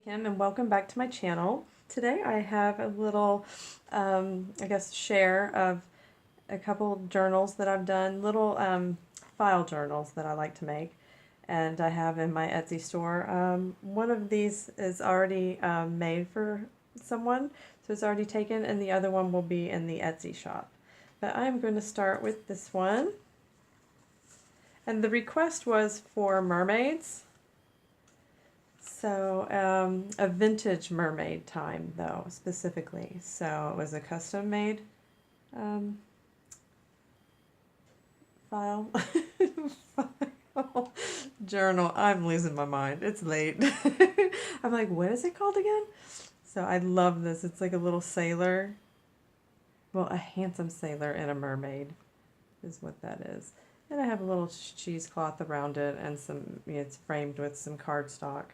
Kim, and welcome back to my channel. Today I have a little, I guess, share of a couple journals that I've done, little file journals that I like to make, and I have in my Etsy store. One of these is already made for someone, so it's already taken, and the other one will be in the Etsy shop. But I'm going to start with this one, and the request was for mermaids. So, a vintage mermaid time, though, specifically. So it was a custom made um, file. File journal. I'm losing my mind. It's late. I'm like, what is it called again? So I love this. It's like a little sailor. Well, a handsome sailor and a mermaid is what that is. And I have a little cheesecloth around it and it's framed with some cardstock.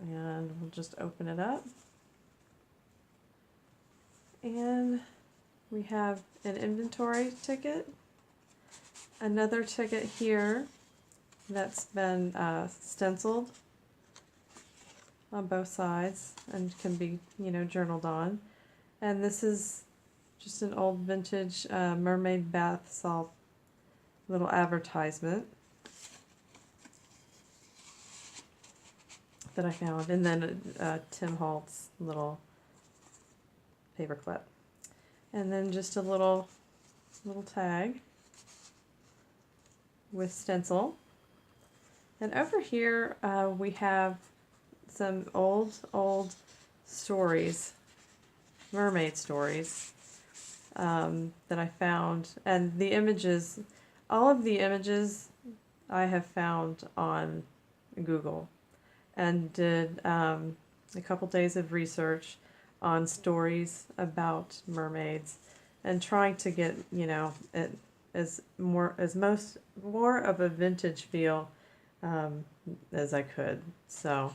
And we'll just open it up. And we have an inventory ticket, another ticket here that's been stenciled on both sides and can be, journaled on. And this is just an old vintage mermaid bath salt little advertisement that I found, and then Tim Holtz little paper clip, and then just a little tag with stencil. And over here we have some old stories, mermaid stories that I found, and the images, all of the images I have found on Google, and did a couple days of research on stories about mermaids, and trying to get it as more of a vintage feel as I could. So,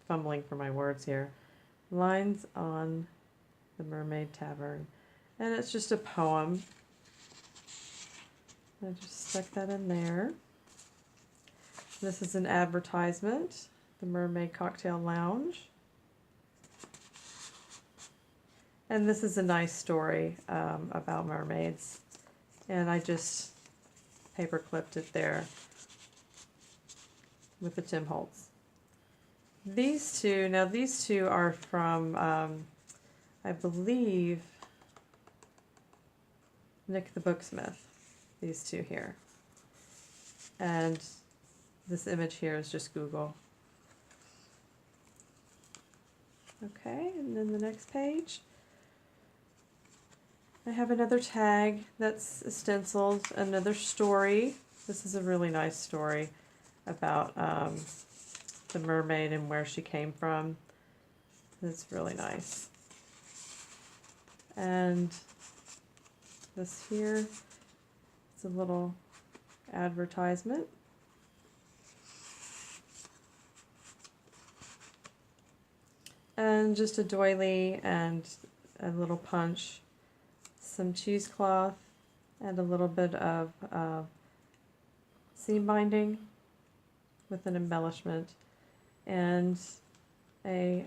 fumbling for my words here. Lines on the Mermaid Tavern, and it's just a poem. I just stuck that in there. This is an advertisement, the Mermaid Cocktail Lounge. And this is a nice story about mermaids. And I just paper clipped it there with the Tim Holtz. These two are from, I believe, Nick the Booksmith. These two here. And this image here is just Google. Okay, and then the next page. I have another tag that's stenciled, another story. This is a really nice story about the mermaid and where she came from. It's really nice. And this here is a little advertisement. And just a doily and a little punch, some cheesecloth, and a little bit of seam binding with an embellishment, and a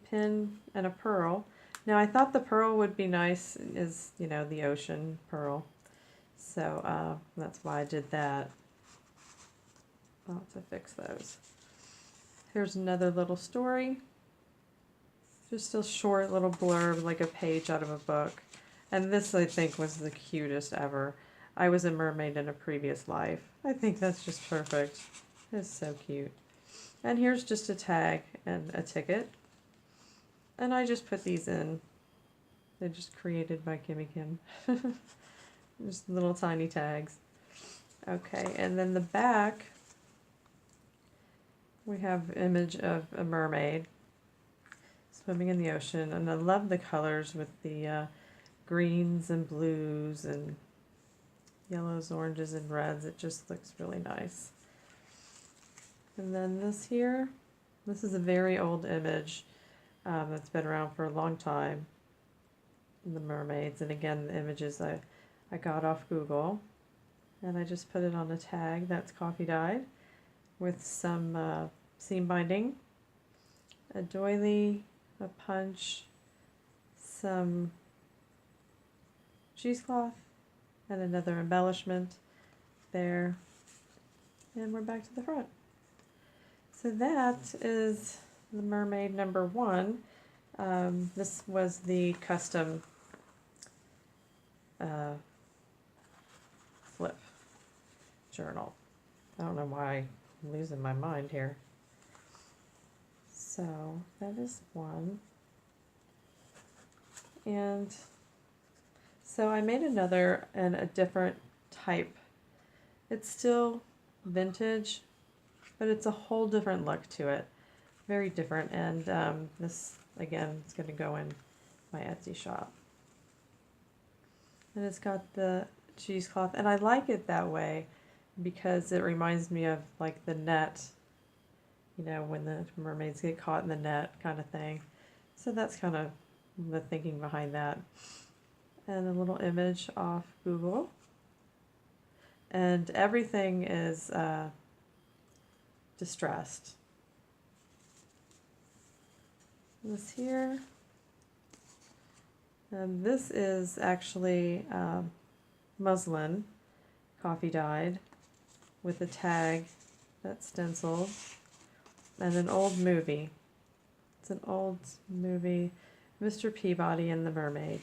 pin and a pearl. Now I thought the pearl would be nice, is the ocean pearl, so that's why I did that. I'll have to fix those. Here's another little story. Just a short little blurb, like a page out of a book. And this, I think, was the cutest ever. I was a mermaid in a previous life. I think that's just perfect. It's so cute. And here's just a tag and a ticket. And I just put these in. They're just created by Kimmy Kim. Just little tiny tags. Okay, and then the back, we have an image of a mermaid swimming in the ocean, and I love the colors with the greens and blues and yellows, oranges, and reds. It just looks really nice. And then this here, this is a very old image that's been around for a long time, the mermaids. And again, the images I got off Google, and I just put it on a tag that's coffee dyed. with some seam binding, a doily, a punch, some cheesecloth, and another embellishment there, and we're back to the front. So that is the mermaid number 1. This was the custom flip journal. I don't know why I'm losing my mind here. So that is one. And so I made another and a different type. It's still vintage, but it's a whole different look to it. Very different. And this, again, is going to go in my Etsy shop. And it's got the cheesecloth. And I like it that way because it reminds me of like the net, you know, when the mermaids get caught in the net kind of thing. So that's kind of the thinking behind that. And a little image off Google. And everything is distressed. This here, and this is actually muslin, coffee dyed, with a tag that's stenciled, and an old movie. It's an old movie, Mr. Peabody and the Mermaid.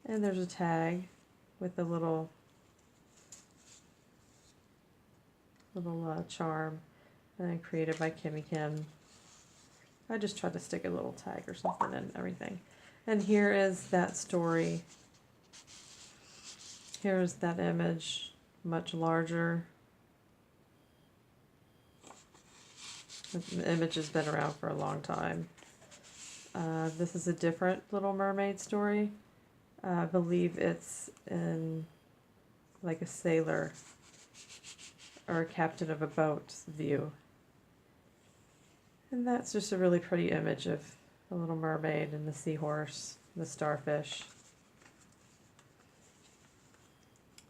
And there's a tag with a little charm, created by Kimmy Kim. I just tried to stick a little tag or something in everything. And here is that story. Here's that image, much larger. The image has been around for a long time. This is a different Little Mermaid story. I believe it's in like a sailor or a captain of a boat's view. And that's just a really pretty image of the Little Mermaid and the seahorse, the starfish.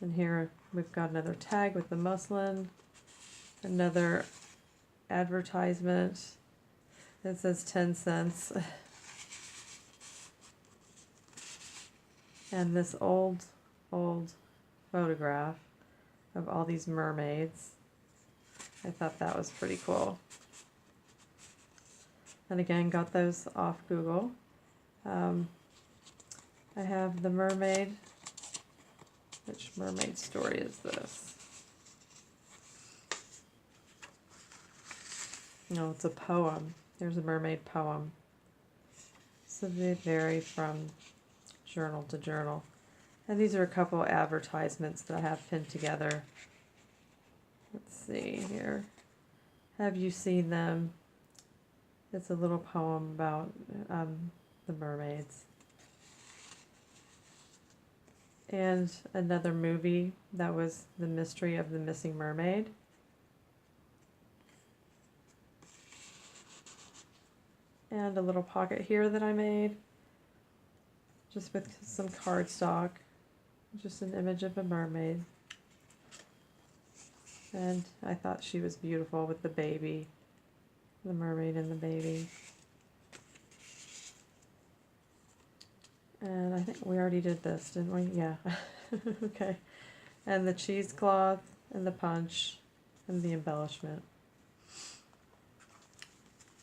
And here we've got another tag with the muslin, another advertisement that says 10 cents. And this old photograph of all these mermaids. I thought that was pretty cool. And again, got those off Google. I have the mermaid. Which mermaid story is this? No, it's a poem. There's a mermaid poem. So they vary from journal to journal. And these are a couple advertisements that I have pinned together. Let's see here. Have you seen them? It's a little poem about the mermaids. And another movie that was The Mystery of the Missing Mermaid. And a little pocket here that I made, just with some cardstock, just an image of a mermaid. And I thought she was beautiful with the baby, the mermaid and the baby. And I think we already did this, didn't we? Yeah. Okay. And the cheesecloth and the punch and the embellishment.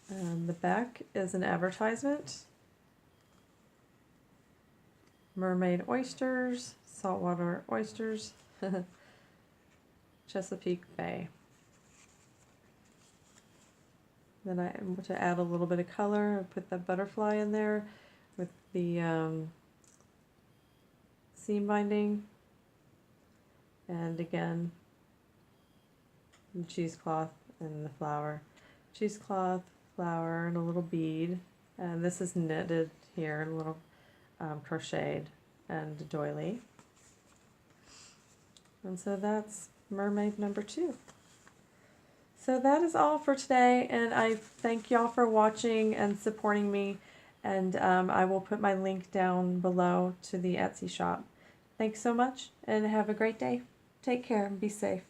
And the back is an advertisement. Mermaid oysters, saltwater oysters, Chesapeake Bay. Then to add a little bit of color, I put that butterfly in there with the seam binding, and again the cheesecloth and the flower. Cheesecloth, flower, and a little bead, and this is knitted here, a little crocheted, and a doily. And so that's mermaid number 2. So that is all for today, and I thank y'all for watching and supporting me, and I will put my link down below to the Etsy shop. Thanks so much, and have a great day. Take care and be safe.